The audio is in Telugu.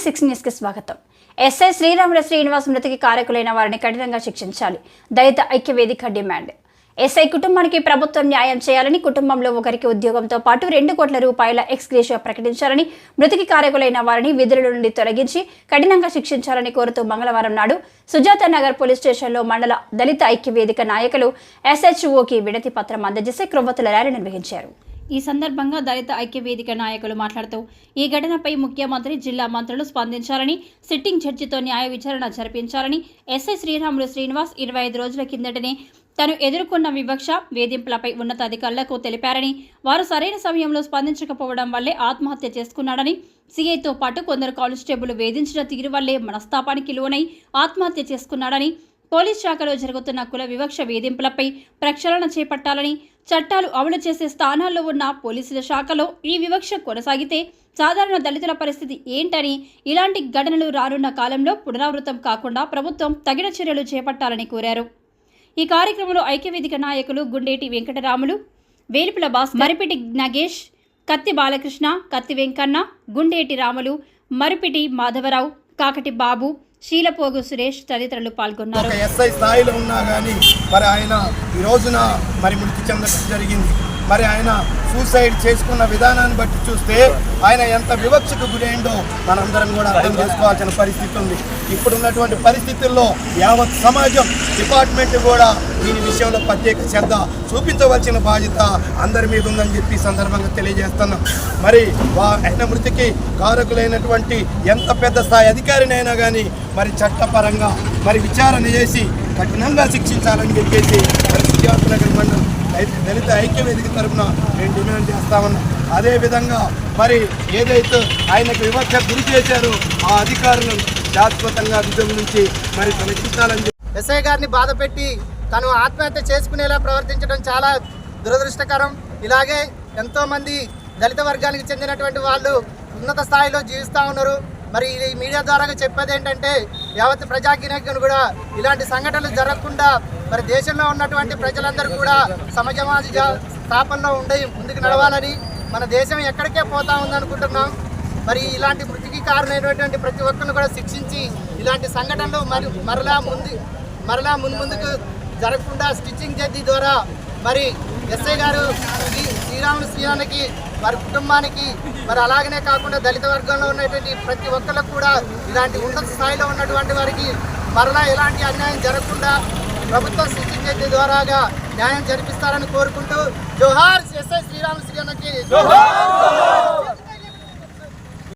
6 న్యూస్ కి స్వాగతం. ఎస్ఐ శ్రీరాములు శ్రీనివాస్ మృతికి కారకులైన వారిని కఠినంగా శిక్షించాలి. దళిత ఐక్య వేదిక డిమాండ్. ఎస్ఐ కుటుంబానికి ప్రభుత్వం న్యాయం చేయాలని, కుటుంబంలో ఒకరికి ఉద్యోగంతో పాటు 2 కోట్ల రూపాయల ఎక్స్గ్రేషియా ప్రకటించాలని, మృతికి కారకులైన వారిని విధుల నుండి తొలగించి కఠినంగా శిక్షించాలని కోరుతూ మంగళవారం నాడు సుజాత నగర్ పోలీస్ స్టేషన్లో మండల దళిత ఐక్య వేదిక నాయకులు SHOకి వినతి పత్రం అందజేసి క్రొవ్వొత్తుల ర్యాలీ నిర్వహించారు. ఈ సందర్భంగా దళిత ఐక్య వేదిక నాయకులు మాట్లాడుతూ ఈ ఘటనపై ముఖ్యమంత్రి, జిల్లా మంత్రులు స్పందించాలని, సిట్టింగ్ జడ్జితో న్యాయ విచారణ జరిపించాలని, ఎస్ఐ శ్రీరాములు శ్రీనివాస్ 25 రోజుల కిందటనే తను ఎదుర్కొన్న వివక్ష, వేధింపులపై ఉన్నతాధికారులకు తెలిపారని, వారు సరైన సమయంలో స్పందించకపోవడం వల్లే ఆత్మహత్య చేసుకున్నాడని, సీఐతో పాటు కొందరు కానిస్టేబుల్ వేధించిన తీరు వల్లే మనస్తాపానికి లోనై ఆత్మహత్య చేసుకున్నాడని, పోలీస్ శాఖలో జరుగుతున్న కుల వివక్ష, వేధింపులపై ప్రక్షాళన చేపట్టాలని, చట్టాలు అమలు చేసే స్థానాల్లో ఉన్న పోలీసుల శాఖలో ఈ వివక్ష కొనసాగితే సాధారణ దళితుల పరిస్థితి ఏంటని, ఇలాంటి ఘటనలు రానున్న కాలంలో పునరావృతం కాకుండా ప్రభుత్వం తగిన చర్యలు చేపట్టాలని కోరారు. ఈ కార్యక్రమంలో ఐక్యవేదిక నాయకులు గుండేటి వెంకటరాములు, వేలుపుల భాస్కర్, మరిపిటి నగేష్, కత్తి బాలకృష్ణ, కత్తి వెంకన్న, గుండేటి రాములు, మరిపిటి మాధవరావు, కాకటి బాబు, శీలపోగు సురేష్ తదితరులు పాల్గొన్నారు. ఎస్ఐ స్థాయిలో ఉన్నా కానీ మరి ఆయన ఈ రోజున మరి మృతి చెందడం జరిగింది. మరి ఆయన సూసైడ్ చేసుకున్న విధానాన్ని బట్టి చూస్తే ఆయన ఎంత వివక్షకు గురైందో మనందరం కూడా అర్థం చేసుకోవాల్సిన పరిస్థితి ఉంది. ఇప్పుడున్నటువంటి పరిస్థితుల్లో యావత్ సమాజం, డిపార్ట్మెంట్ కూడా దీని విషయంలో ప్రత్యేక శ్రద్ధ చూపించవలసిన బాధ్యత అందరి మీద ఉందని చెప్పి సందర్భంగా తెలియజేస్తున్నాం. మరి ఆయన మృతికి కారకులైనటువంటి ఎంత పెద్ద స్థాయి అధికారినైనా కానీ మరి చట్టపరంగా మరి విచారణ చేసి కఠినంగా శిక్షించాలని చెప్పేసి మరి సుజాత నగర్ మండలం దళిత ఐక్య వేదిక తరఫున నేను డిమాండ్ చేస్తామన్నా. అదేవిధంగా మరి ఏదైతే ఆయనకు వివక్ష గురి చేశారో ఆ అధికారులను శాశ్వతంగా విధుల నుంచి మరి తొలగించాలని ఎస్ఐ గారిని బాధ పెట్టి తను ఆత్మహత్య చేసుకునేలా ప్రవర్తించడం చాలా దురదృష్టకరం. ఇలాగే ఎంతోమంది దళిత వర్గానికి చెందినటువంటి వాళ్ళు ఉన్నత స్థాయిలో జీవిస్తూ ఉన్నారు. మరి ఈ మీడియా ద్వారా చెప్పేది ఏంటంటే యావత్ ప్రజాకినకు కూడా ఇలాంటి సంఘటనలు జరగకుండా మరి దేశంలో ఉన్నటువంటి ప్రజలందరూ కూడా సమాజ స్థాపనలో ఉండి ముందుకు నడవాలని, మన దేశం ఎక్కడికే పోతా ఉందనుకుంటున్నాం. మరి ఇలాంటి మృతికి కారణమైనటువంటి ప్రతి ఒక్కరిని కూడా శిక్షించి ఇలాంటి సంఘటనలు మరలా ముందుకు జరగకుండా స్టిచ్చింగ్ జడ్జి ద్వారా మరి ఎస్ఐ గారు శ్రీరాములు శ్రీరానికి వారి కుటుంబానికి మరి అలాగనే కాకుండా దళిత వర్గంలో ఉన్నటువంటి ప్రతి ఒక్కరికి కూడా ఇలాంటి ఉన్నత స్థాయిలో ఉన్నటువంటి వారికి మరలా ఎలాంటి అన్యాయం జరగకుండా ప్రభుత్వం స్టిచ్చింగ్ జడ్జి ద్వారాగా న్యాయం జరిపిస్తారని కోరుకుంటూ జోహార్ ఎస్ఐ శ్రీరాములు శ్రీరానికి.